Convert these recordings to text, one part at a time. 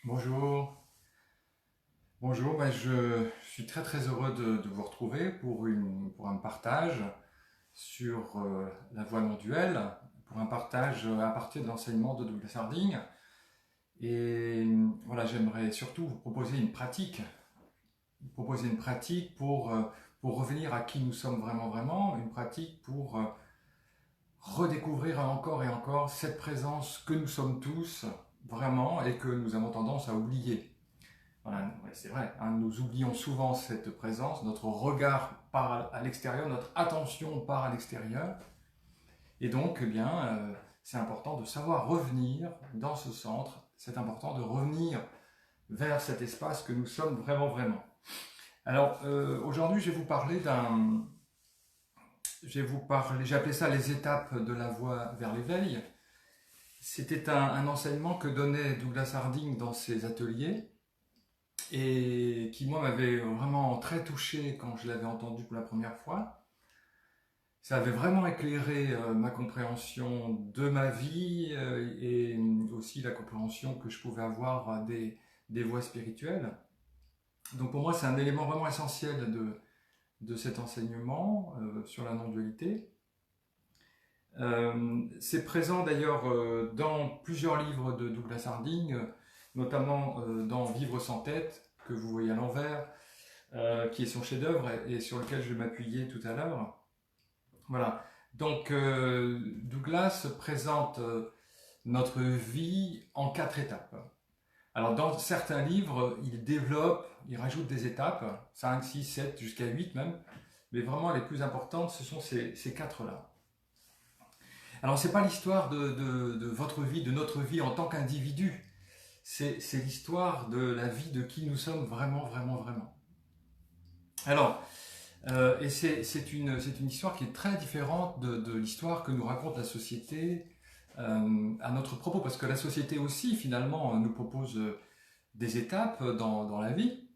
Bonjour, bonjour, je suis très heureux de vous retrouver pour un partage sur la voie non duelle, pour un partage à partir de l'enseignement de Douglas Harding. Et voilà, j'aimerais surtout vous proposer une pratique pour revenir à qui nous sommes vraiment, une pratique pour redécouvrir encore et encore cette présence que nous sommes tous vraiment et que nous avons tendance à oublier. Voilà, ouais, c'est vrai, hein, nous oublions souvent cette présence, notre regard part à l'extérieur, notre attention part à l'extérieur. Et donc, eh bien, c'est important de savoir revenir dans ce centre, c'est important de revenir vers cet espace que nous sommes vraiment. Alors, aujourd'hui, je vais vous parler j'ai appelé ça les étapes de la voie vers l'éveil. C'était un enseignement que donnait Douglas Harding dans ses ateliers, et qui moi m'avait vraiment très touché quand je l'avais entendu pour la première fois. Ça avait vraiment éclairé ma compréhension de ma vie et aussi la compréhension que je pouvais avoir des voies spirituelles. Donc pour moi c'est un élément vraiment essentiel de cet enseignement sur la non-dualité. C'est présent d'ailleurs dans plusieurs livres de Douglas Harding, notamment dans Vivre sans tête, que vous voyez à l'envers, qui est son chef-d'œuvre et sur lequel je vais m'appuyer tout à l'heure. Voilà. Donc Douglas présente notre vie en 4 étapes. Alors dans certains livres, il rajoute des étapes, 5, 6, 7, jusqu'à 8 même, mais vraiment les plus importantes, ce sont ces 4-là. Alors c'est pas l'histoire de votre vie, de notre vie en tant qu'individu, c'est l'histoire de la vie de qui nous sommes vraiment. Alors, et c'est une histoire qui est très différente de l'histoire que nous raconte la société à notre propos, parce que la société aussi, finalement, nous propose des étapes dans la vie.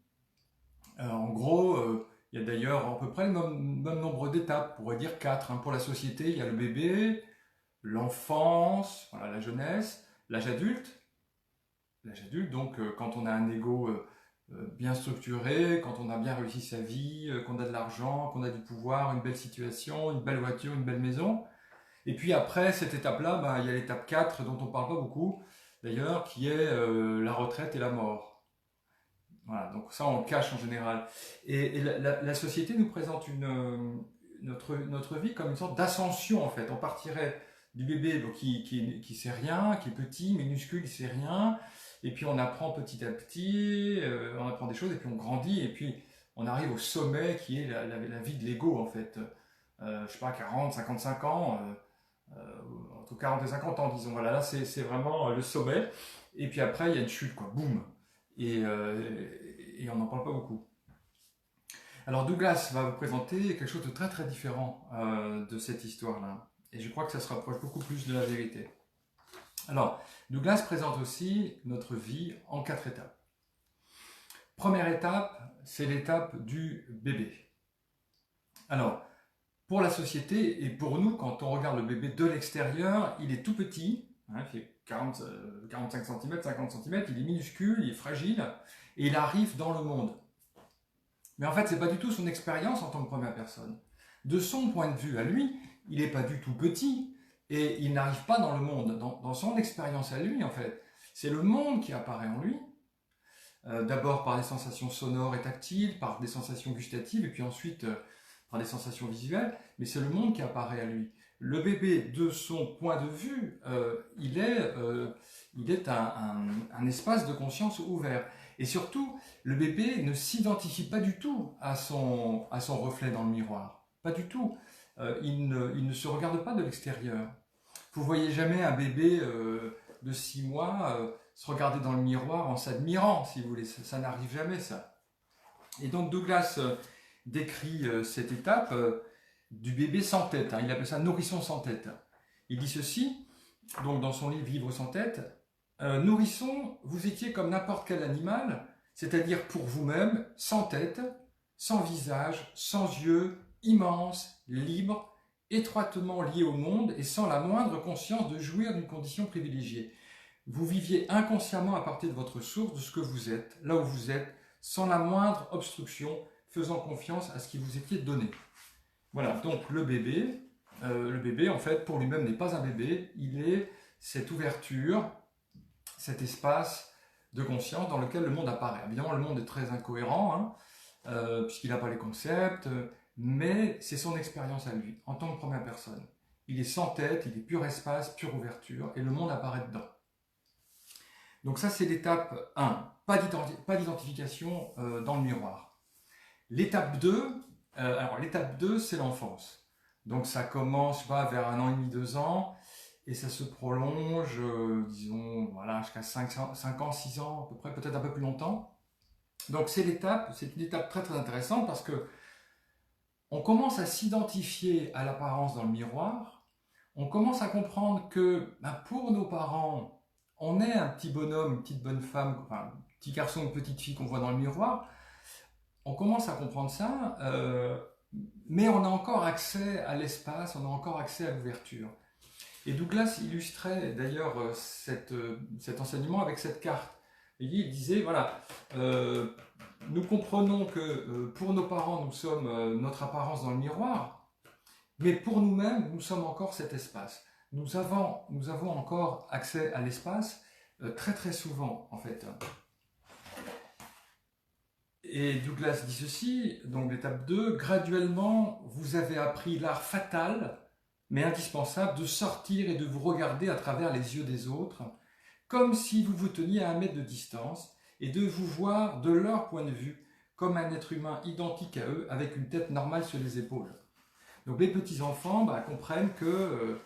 En gros, il y a d'ailleurs à peu près le même nombre d'étapes, on pourrait dire 4. Hein. Pour la société, il y a le bébé, l'enfance, voilà, la jeunesse, l'âge adulte. L'âge adulte, donc quand on a un ego bien structuré, quand on a bien réussi sa vie, qu'on a de l'argent, qu'on a du pouvoir, une belle situation, une belle voiture, une belle maison. Et puis après cette étape-là, il y a l'étape 4 dont on ne parle pas beaucoup, d'ailleurs, qui est la retraite et la mort. Voilà, donc ça on le cache en général. Et la société nous présente notre vie comme une sorte d'ascension en fait. On partirait du bébé donc, qui sait rien, qui est petit, minuscule, il sait rien, et puis on apprend petit à petit, on apprend des choses, et puis on grandit, et puis on arrive au sommet qui est la vie de l'ego en fait. Je sais pas, 40, 55 ans, entre 40 et 50 ans disons, voilà, là c'est vraiment le sommet, et puis après il y a une chute, quoi, boum, et on n'en parle pas beaucoup. Alors Douglas va vous présenter quelque chose de très différent de cette histoire-là, et je crois que ça se rapproche beaucoup plus de la vérité. Alors, Douglas présente aussi notre vie en 4 étapes. Première étape, c'est l'étape du bébé. Alors, pour la société et pour nous, quand on regarde le bébé de l'extérieur, il est tout petit, hein, il fait 45 cm, 50 cm, il est minuscule, il est fragile, et il arrive dans le monde. Mais en fait, ce n'est pas du tout son expérience en tant que première personne. De son point de vue à lui, il n'est pas du tout petit, et il n'arrive pas dans le monde, dans son expérience à lui en fait. C'est le monde qui apparaît en lui, d'abord par des sensations sonores et tactiles, par des sensations gustatives, et puis ensuite par des sensations visuelles, mais c'est le monde qui apparaît à lui. Le bébé, de son point de vue, il est un espace de conscience ouvert. Et surtout, le bébé ne s'identifie pas du tout à son reflet dans le miroir. Pas du tout. Il ne se regarde pas de l'extérieur. Vous voyez jamais un bébé de 6 mois se regarder dans le miroir en s'admirant, si vous voulez. Ça n'arrive jamais, ça. Et donc Douglas décrit cette étape du bébé sans tête. Hein. Il appelle ça nourrisson sans tête. Il dit ceci, donc dans son livre Vivre sans tête, nourrisson, vous étiez comme n'importe quel animal, c'est-à-dire pour vous-même, sans tête, sans visage, sans yeux, immense, libre, étroitement lié au monde et sans la moindre conscience de jouir d'une condition privilégiée. vous viviez inconsciemment à partir de votre source, de ce que vous êtes, là où vous êtes, sans la moindre obstruction, faisant confiance à ce qui vous était donné. Voilà, donc le bébé en fait, pour lui-même n'est pas un bébé, il est cette ouverture, cet espace de conscience dans lequel le monde apparaît. Évidemment, le monde est très incohérent, puisqu'il n'a pas les concepts, mais c'est son expérience à lui, en tant que première personne. Il est sans tête, il est pur espace, pure ouverture, et le monde apparaît dedans. Donc ça, c'est l'étape 1, pas d'identification dans le miroir. L'étape 2, l'étape 2, c'est l'enfance. Donc ça commence vers 1 an et demi, 2 ans, et ça se prolonge, disons, voilà, jusqu'à 5 ans, 6 ans, à peu près, peut-être un peu plus longtemps. Donc c'est une étape très très intéressante parce que on commence à s'identifier à l'apparence dans le miroir, on commence à comprendre que pour nos parents, on est un petit bonhomme, une petite bonne femme, enfin, un petit garçon, une petite fille qu'on voit dans le miroir, on commence à comprendre ça, mais on a encore accès à l'espace, on a encore accès à l'ouverture. Et Douglas illustrait d'ailleurs cet enseignement avec cette carte. Il disait, voilà, nous comprenons que pour nos parents, nous sommes notre apparence dans le miroir, mais pour nous-mêmes, nous sommes encore cet espace. Nous avons encore accès à l'espace très très souvent, en fait. Et Douglas dit ceci, donc l'étape 2, graduellement, vous avez appris l'art fatal, mais indispensable, de sortir et de vous regarder à travers les yeux des autres, comme si vous vous teniez à 1 mètre de distance, et de vous voir de leur point de vue, comme un être humain identique à eux, avec une tête normale sur les épaules. Donc les petits-enfants comprennent que,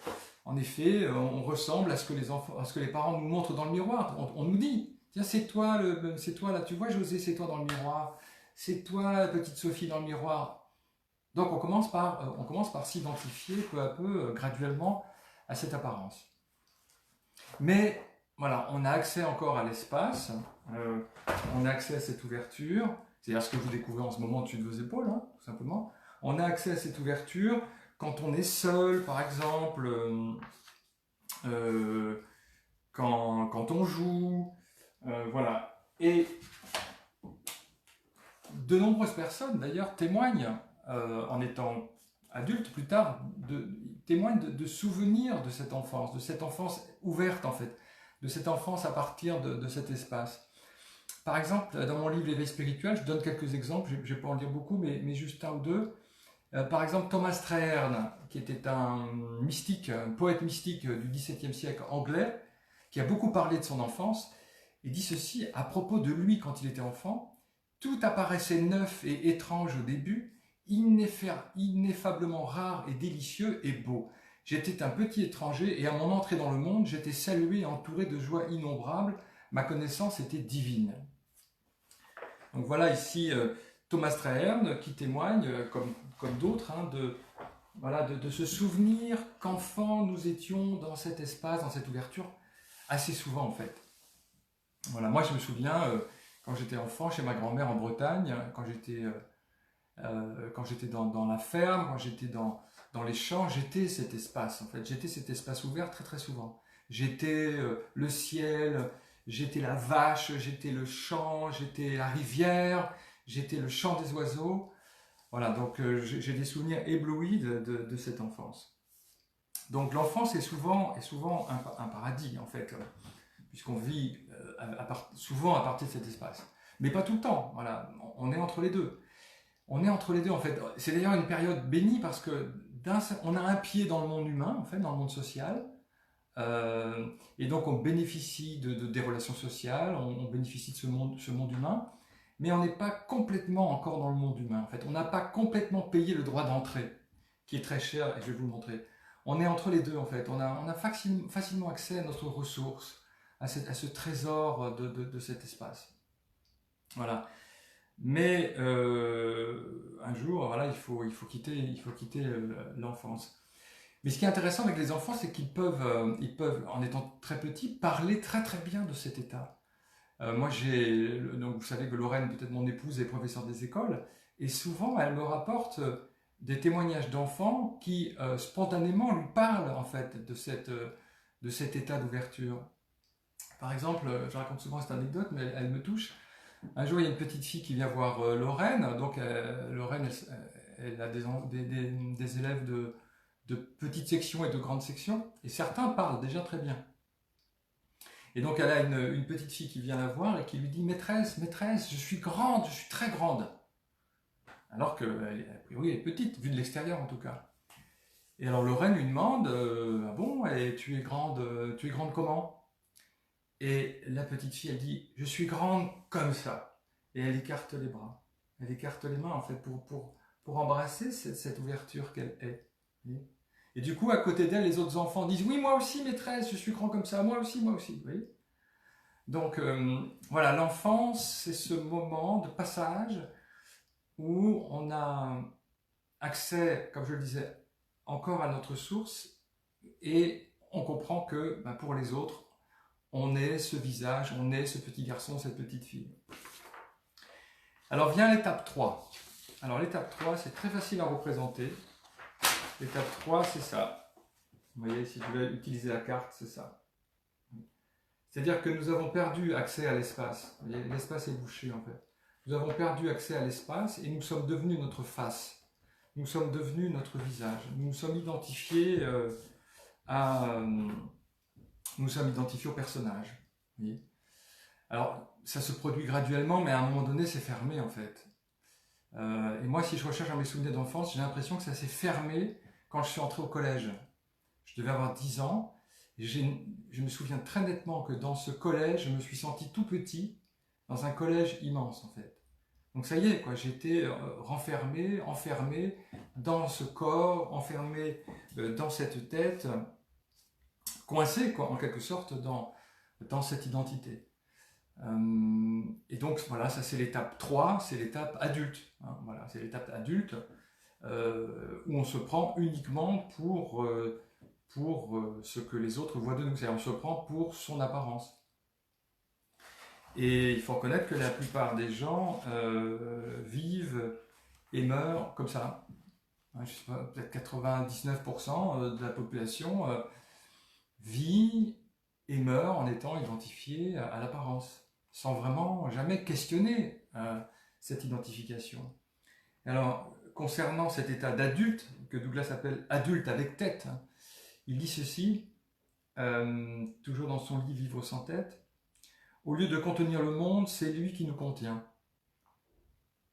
en effet, on ressemble à ce que les parents nous montrent dans le miroir. On nous dit, tiens, c'est toi là, tu vois José, c'est toi dans le miroir, c'est toi petite Sophie dans le miroir. Donc on commence par s'identifier peu à peu, graduellement, à cette apparence. Mais voilà, on a accès encore à l'espace, on a accès à cette ouverture, c'est-à-dire ce que vous découvrez en ce moment au-dessus de vos épaules, tout simplement. On a accès à cette ouverture quand on est seul, par exemple, quand on joue, voilà. Et de nombreuses personnes, d'ailleurs, témoignent, en étant adultes plus tard, témoignent de souvenirs de cette enfance ouverte, en fait, de cette enfance à partir de cet espace. Par exemple, dans mon livre L'éveil spirituel, je donne quelques exemples, je ne vais pas en dire beaucoup, mais juste un ou deux. Par exemple, Thomas Traherne, qui était un mystique, un poète mystique du XVIIe siècle anglais, qui a beaucoup parlé de son enfance, et dit ceci à propos de lui quand il était enfant: tout apparaissait neuf et étrange au début, ineffablement rare et délicieux et beau. J'étais un petit étranger et à mon entrée dans le monde, j'étais salué et entouré de joie innombrable. Ma connaissance était divine. Donc voilà ici Thomas Traherne qui témoigne, comme d'autres, de se souvenir qu'enfant nous étions dans cet espace, dans cette ouverture, assez souvent en fait. Voilà, moi je me souviens quand j'étais enfant chez ma grand-mère en Bretagne, quand j'étais dans la ferme, quand j'étais dans les champs, j'étais cet espace en fait, j'étais cet espace ouvert très très souvent. J'étais le ciel, j'étais la vache, j'étais le champ, j'étais la rivière, j'étais le chant des oiseaux. Voilà, donc j'ai des souvenirs éblouis de cette enfance. Donc l'enfance est souvent un paradis en fait, puisqu'on vit souvent à partir de cet espace. Mais pas tout le temps, voilà, on est entre les deux. On est entre les deux en fait. C'est d'ailleurs une période bénie parce que on a un pied dans le monde humain, en fait, dans le monde social, et donc on bénéficie des relations sociales, on bénéficie de ce monde humain, mais on n'est pas complètement encore dans le monde humain. En fait, on n'a pas complètement payé le droit d'entrée, qui est très cher, et je vais vous le montrer. On est entre les deux en fait. On a facilement accès à notre ressource, à ce trésor de cet espace. Voilà. Mais un jour, voilà, il faut quitter l'enfance. Mais ce qui est intéressant avec les enfants, c'est qu'ils peuvent, en étant très petits, parler très très bien de cet état. Moi, donc vous savez que Lorraine, peut-être mon épouse, est professeure des écoles, et souvent elle me rapporte des témoignages d'enfants qui spontanément lui parlent en fait de cet état d'ouverture. Par exemple, je raconte souvent cette anecdote, mais elle me touche. Un jour, il y a une petite fille qui vient voir Lorraine. Donc, Lorraine, elle a des élèves de petites sections et de grandes sections. Et certains parlent déjà très bien. Et donc, elle a une petite fille qui vient la voir et qui lui dit: Maîtresse, maîtresse, je suis grande, je suis très grande. Alors qu'elle, a priori, elle est petite, vue de l'extérieur en tout cas. Et alors, Lorraine lui demande: Ah bon, et tu es grande comment? Et la petite fille, elle dit: Je suis grande comme ça. Et elle écarte les bras. Elle écarte les mains, en fait, pour embrasser cette ouverture qu'elle est. Et du coup, à côté d'elle, les autres enfants disent: Oui, moi aussi, maîtresse, je suis grand comme ça, moi aussi, moi aussi. Vous voyez? Donc, voilà, l'enfance, c'est ce moment de passage où on a accès, comme je le disais, encore à notre source, et on comprend que pour les autres, on est ce visage, on est ce petit garçon, cette petite fille. Alors vient l'étape 3. Alors l'étape 3, c'est très facile à représenter. L'étape 3, c'est ça. Vous voyez, si je vais utiliser la carte, c'est ça. C'est-à-dire que nous avons perdu accès à l'espace. L'espace est bouché en fait. Nous avons perdu accès à l'espace et nous sommes devenus notre face. Nous sommes devenus notre visage. Nous nous sommes identifiés nous sommes identifiés au personnage. Vous voyez ? Alors, ça se produit graduellement, mais à un moment donné, c'est fermé en fait. Et moi, si je recherche dans mes souvenirs d'enfance, j'ai l'impression que ça s'est fermé quand je suis entré au collège. Je devais avoir 10 ans. Et je me souviens très nettement que dans ce collège, je me suis senti tout petit, dans un collège immense en fait. Donc ça y est, quoi, j'étais renfermé, enfermé dans ce corps, enfermé dans cette tête, coincé quoi, en quelque sorte dans cette identité. Et donc voilà, ça c'est l'étape 3, c'est l'étape adulte. Hein, voilà, c'est l'étape adulte où on se prend uniquement pour ce que les autres voient de nous. C'est-à-dire on se prend pour son apparence. Et il faut reconnaître que la plupart des gens vivent et meurent comme ça. Je sais pas, peut-être 99% de la population vit et meurt en étant identifié à l'apparence, sans vraiment jamais questionner cette identification. Alors, concernant cet état d'adulte, que Douglas appelle adulte avec tête, il dit ceci, toujours dans son livre Vivre sans tête: au lieu de contenir le monde, c'est lui qui nous contient.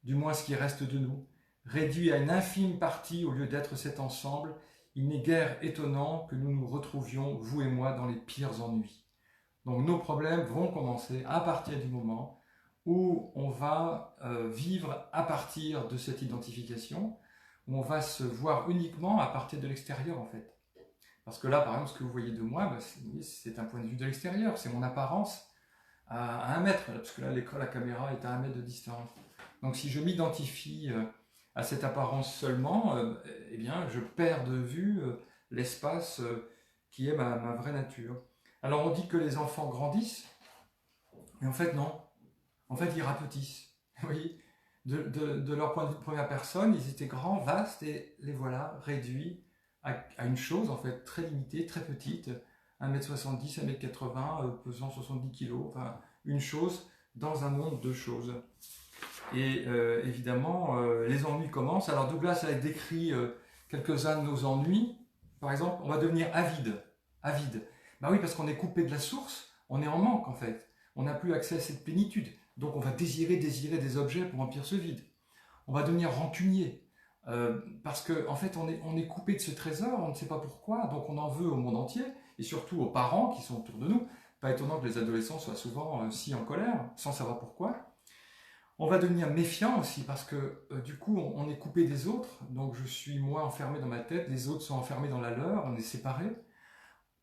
Du moins ce qui reste de nous. Réduit à une infime partie au lieu d'être cet ensemble, il n'est guère étonnant que nous nous retrouvions, vous et moi, dans les pires ennuis. Donc nos problèmes vont commencer à partir du moment où on va vivre à partir de cette identification, où on va se voir uniquement à partir de l'extérieur en fait. Parce que là, par exemple, ce que vous voyez de moi, c'est un point de vue de l'extérieur, c'est mon apparence à 1 mètre, parce que là, la caméra est à 1 mètre de distance. Donc si je m'identifie à cette apparence seulement, eh bien, je perds de vue l'espace qui est ma vraie nature. Alors on dit que les enfants grandissent, mais en fait non. En fait, ils rapetissent. Oui. De leur point de vue de première personne, ils étaient grands, vastes, et les voilà réduits à une chose en fait très limitée, très petite, 1m70, 1m80, pesant 70 kg, enfin une chose dans un monde de choses. Et évidemment, les ennuis commencent. Alors Douglas a décrit quelques-uns de nos ennuis. Par exemple, on va devenir avide. Avide. Ben oui, parce qu'on est coupé de la source, on est en manque en fait. On n'a plus accès à cette plénitude. Donc on va désirer des objets pour remplir ce vide. On va devenir rancunier. Parce qu'en en fait, on est coupé de ce trésor, on ne sait pas pourquoi, donc on en veut au monde entier, et surtout aux parents qui sont autour de nous. Pas étonnant que les adolescents soient souvent si en colère, sans savoir pourquoi. On va devenir méfiant aussi, parce que du coup, on est coupé des autres, donc je suis moi enfermé dans ma tête, les autres sont enfermés dans la leur, on est séparés.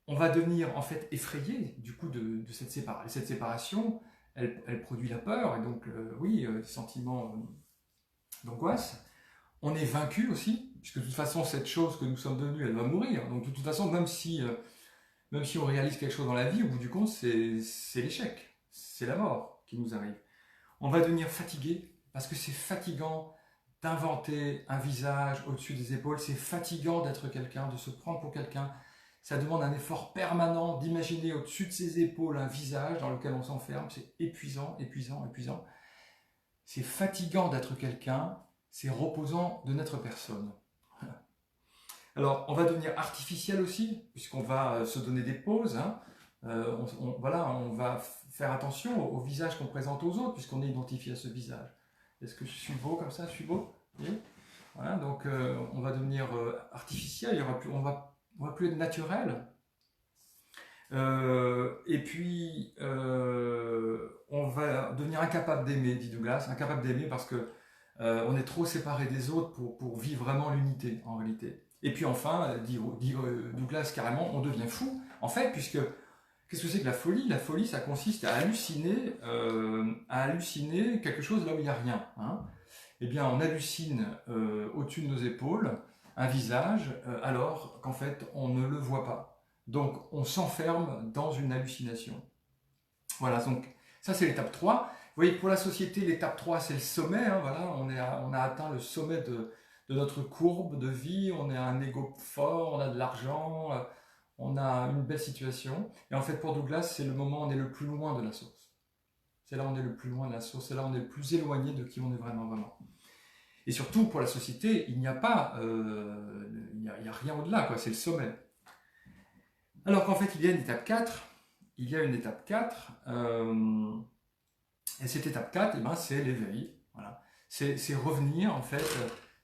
On va devenir en fait effrayé du coup de cette séparation. Cette séparation, elle produit la peur, et donc oui, des sentiments d'angoisse. On est vaincu aussi, puisque de toute façon, cette chose que nous sommes devenus, elle va mourir. Donc de toute façon, même si on réalise quelque chose dans la vie, au bout du compte, c'est l'échec, c'est la mort qui nous arrive. On va devenir fatigué, parce que c'est fatigant d'inventer un visage au-dessus des épaules, c'est fatigant d'être quelqu'un, de se prendre pour quelqu'un, Ça demande un effort permanent d'imaginer au-dessus de ses épaules un visage dans lequel on s'enferme. C'est épuisant, épuisant, épuisant. C'est fatigant d'être quelqu'un, c'est reposant de n'être personne. Alors, on va devenir artificiel aussi, puisqu'on va se donner des pauses. Hein. Voilà, on va faire attention au visage qu'on présente aux autres, puisqu'on est identifié à ce visage. Est-ce que je suis beau comme ça? Je suis beau? Oui. Voilà, donc on va devenir artificiel, on va plus être naturel. Et puis, on va devenir incapable d'aimer, dit Douglas, incapable d'aimer parce que on est trop séparé des autres pour vivre vraiment l'unité, en réalité. Et puis enfin, dit Douglas carrément, on devient fou, en fait, puisque qu'est-ce que c'est que la folie? La folie, ça consiste à halluciner quelque chose là où il n'y a rien. Hein. Eh bien, on hallucine au-dessus de nos épaules un visage, alors qu'en fait, on ne le voit pas. Donc, on s'enferme dans une hallucination. Voilà, donc ça c'est l'étape 3. Vous voyez, pour la société, l'étape 3, c'est le sommet. Hein, voilà, on a atteint le sommet de notre courbe de vie, on a un ego fort, on a de l'argent, on a une belle situation. Et en fait, pour Douglas, c'est le moment où on est le plus loin de la source. C'est là où on est le plus loin de la source, c'est là où on est le plus éloigné de qui on est vraiment. Et surtout, pour la société, il n'y a pas, il n'y a rien au-delà, quoi. C'est le sommet. Alors qu'en fait, il y a une étape 4. Il y a une étape 4. Et cette étape 4, eh ben, c'est l'éveil. Voilà. C'est revenir, en fait,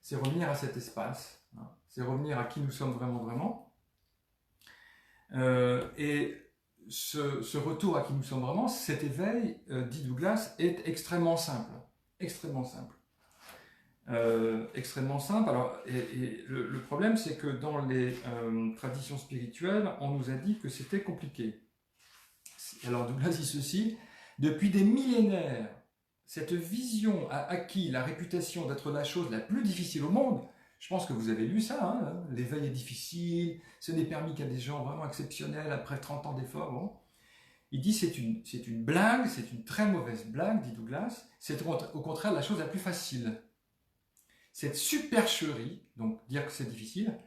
c'est revenir à cet espace. Hein. C'est revenir à qui nous sommes vraiment. Et ce retour à qui nous sommes vraiment, cet éveil, dit Douglas, est extrêmement simple. Extrêmement simple. Extrêmement simple. Alors, et le problème, c'est que dans les traditions spirituelles, on nous a dit que c'était compliqué. Alors Douglas dit ceci: depuis des millénaires, cette vision a acquis la réputation d'être la chose la plus difficile au monde. Je pense que vous avez lu ça, hein, l'éveil est difficile, ce n'est permis qu'à des gens vraiment exceptionnels après 30 ans d'efforts. Bon. Il dit c'est une blague, c'est une très mauvaise blague, dit Douglas, c'est au contraire la chose la plus facile. Cette supercherie, donc dire que c'est difficile,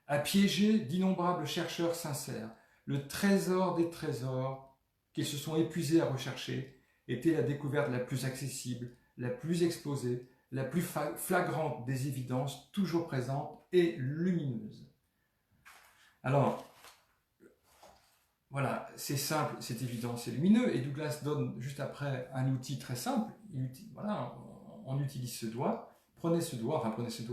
a piégé d'innombrables chercheurs sincères. Le trésor des trésors qu'ils se sont épuisés à rechercher était la découverte la plus accessible, la plus exposée, la plus flagrante des évidences toujours présentes et lumineuses. Alors, voilà, c'est simple, c'est évident, c'est lumineux, et Douglas donne juste après un outil très simple. Voilà, on utilise ce doigt. Prenez ce doigt,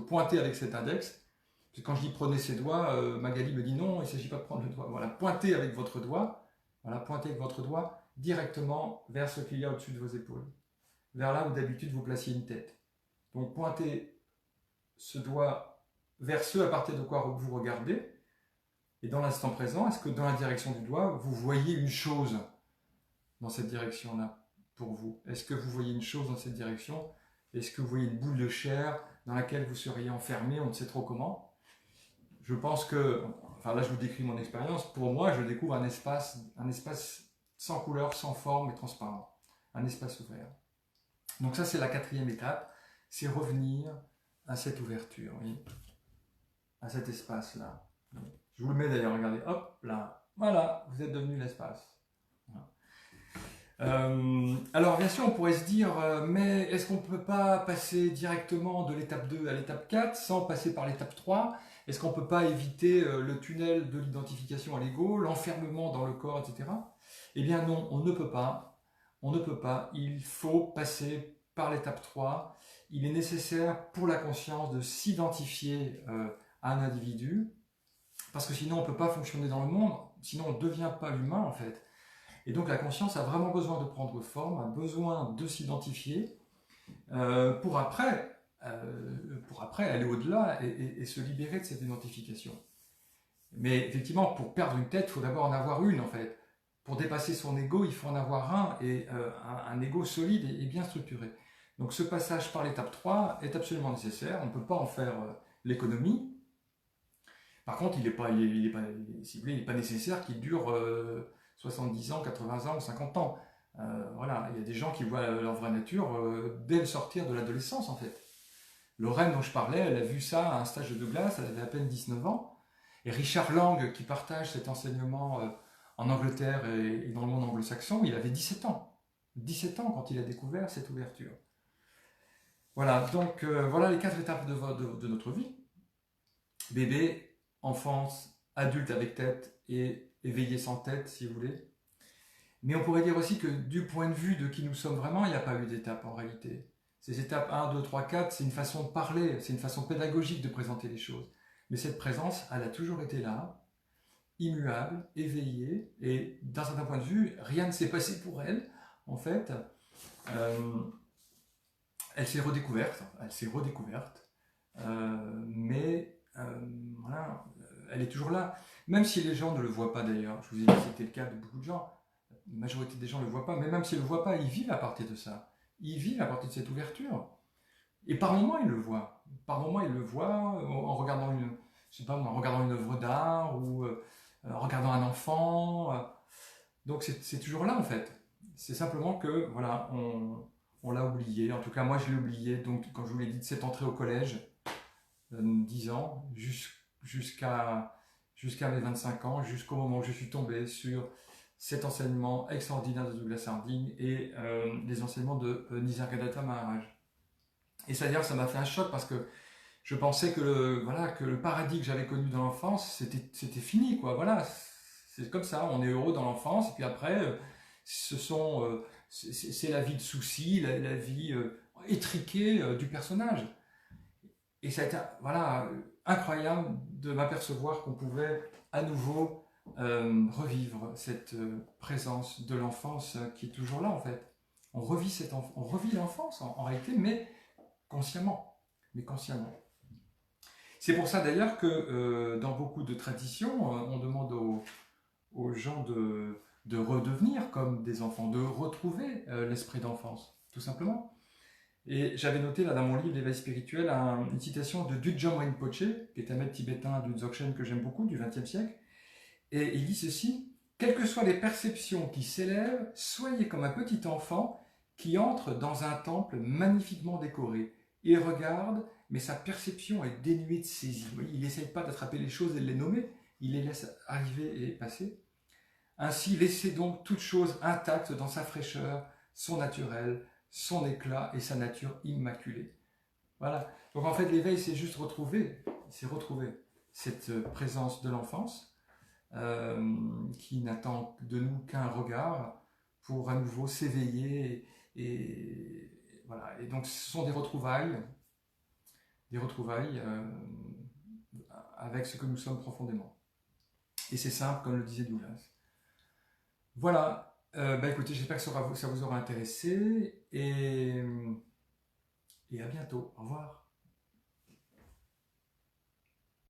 pointez avec cet index. Parce que quand je dis prenez ces doigts, Magali me dit non, il ne s'agit pas de prendre le doigt. Voilà, pointez avec votre doigt, directement vers ce qu'il y a au-dessus de vos épaules. Vers là où d'habitude vous placiez une tête. Donc pointez ce doigt vers ce à partir de quoi vous regardez. Et dans l'instant présent, est-ce que dans la direction du doigt, vous voyez une chose dans cette direction-là pour vous? Est-ce que vous voyez une chose dans cette direction? Est-ce que vous voyez une boule de chair dans laquelle vous seriez enfermé, on ne sait trop comment? Je pense que, enfin là je vous décris mon expérience, pour moi je découvre un espace sans couleur, sans forme et transparent. Un espace ouvert. Donc ça c'est la 4e étape, c'est revenir à cette ouverture, oui, à cet espace-là. Je vous le mets d'ailleurs, regardez, hop, là, voilà, vous êtes devenu l'espace. Alors bien sûr on pourrait se dire mais est-ce qu'on ne peut pas passer directement de l'étape 2 à l'étape 4 sans passer par l'étape 3? Est-ce qu'on ne peut pas éviter le tunnel de l'identification à l'ego, l'enfermement dans le corps, etc. Eh bien non, on ne peut pas. On ne peut pas. Il faut passer par l'étape 3. Il est nécessaire pour la conscience de s'identifier à un individu parce que sinon on ne peut pas fonctionner dans le monde, sinon on ne devient pas humain en fait. Et donc la conscience a vraiment besoin de prendre forme, a besoin de s'identifier pour après aller au-delà et se libérer de cette identification. Mais effectivement, pour perdre une tête, il faut d'abord en avoir une en fait. Pour dépasser son ego, il faut en avoir un, et un ego solide et bien structuré. Donc ce passage par l'étape 3 est absolument nécessaire, on ne peut pas en faire l'économie. Par contre, il n'est pas nécessaire qu'il dure 70 ans, 80 ans ou 50 ans. Voilà, il y a des gens qui voient leur vraie nature dès le sortir de l'adolescence en fait. Lorraine dont je parlais, elle a vu ça à un stage de Douglas, elle avait à peine 19 ans, Et Richard Lang, qui partage cet enseignement en Angleterre et dans le monde anglo-saxon, il avait 17 ans. 17 ans quand il a découvert cette ouverture. Voilà, donc voilà les 4 étapes de notre vie. Bébé, enfance, adulte avec tête et éveillé sans tête, si vous voulez. Mais on pourrait dire aussi que du point de vue de qui nous sommes vraiment, il n'y a pas eu d'étape en réalité. Ces étapes 1, 2, 3, 4, c'est une façon de parler, c'est une façon pédagogique de présenter les choses. Mais cette présence, elle a toujours été là, immuable, éveillée, et d'un certain point de vue, rien ne s'est passé pour elle, en fait. Elle s'est redécouverte, mais voilà, elle est toujours là. Même si les gens ne le voient pas d'ailleurs, je vous ai dit que c'était le cas de beaucoup de gens, la majorité des gens ne le voient pas, mais même s'ils ne le voient pas, ils vivent à partir de ça. Ils vivent à partir de cette ouverture. Et par moments, ils le voient. Par moments, ils le voient en regardant je sais pas, en regardant une œuvre d'art ou en regardant un enfant. Donc c'est toujours là en fait. C'est simplement que voilà, on l'a oublié. En tout cas, moi je l'ai oublié. Donc quand je vous l'ai dit, de cette entrée au collège, 10 ans, jusqu'à mes 25 ans, jusqu'au moment où je suis tombé sur cet enseignement extraordinaire de Douglas Harding et les enseignements de Nisargadatta Maharaj. Et c'est-à-dire ça m'a fait un choc parce que je pensais que le paradis que j'avais connu dans l'enfance, c'était fini, quoi. Voilà, c'est comme ça, on est heureux dans l'enfance, et puis après, c'est la vie de soucis, la vie étriquée du personnage. Et ça a été, voilà, incroyable de m'apercevoir qu'on pouvait à nouveau revivre cette présence de l'enfance qui est toujours là, en fait. On revit l'enfance en réalité, mais consciemment. C'est pour ça d'ailleurs que dans beaucoup de traditions, on demande aux gens de redevenir comme des enfants, de retrouver l'esprit d'enfance, tout simplement. Et j'avais noté là dans mon livre L'éveil spirituel une citation de Dudjom Rinpoche, qui est un maître tibétain du Dzogchen que j'aime beaucoup, du XXe siècle. Et il dit ceci: quelles que soient les perceptions qui s'élèvent, soyez comme un petit enfant qui entre dans un temple magnifiquement décoré. Il regarde, mais sa perception est dénuée de saisie. Il n'essaye pas d'attraper les choses et de les nommer, il les laisse arriver et passer. Ainsi, laissez donc toute chose intacte dans sa fraîcheur, son naturel, son éclat et sa nature immaculée. Voilà. Donc en fait, l'éveil, c'est juste retrouver cette présence de l'enfance qui n'attend de nous qu'un regard pour à nouveau s'éveiller et voilà. Et donc ce sont des retrouvailles avec ce que nous sommes profondément. Et c'est simple, comme le disait Douglas. Voilà, écoutez, j'espère que ça vous aura intéressé et à bientôt. Au revoir.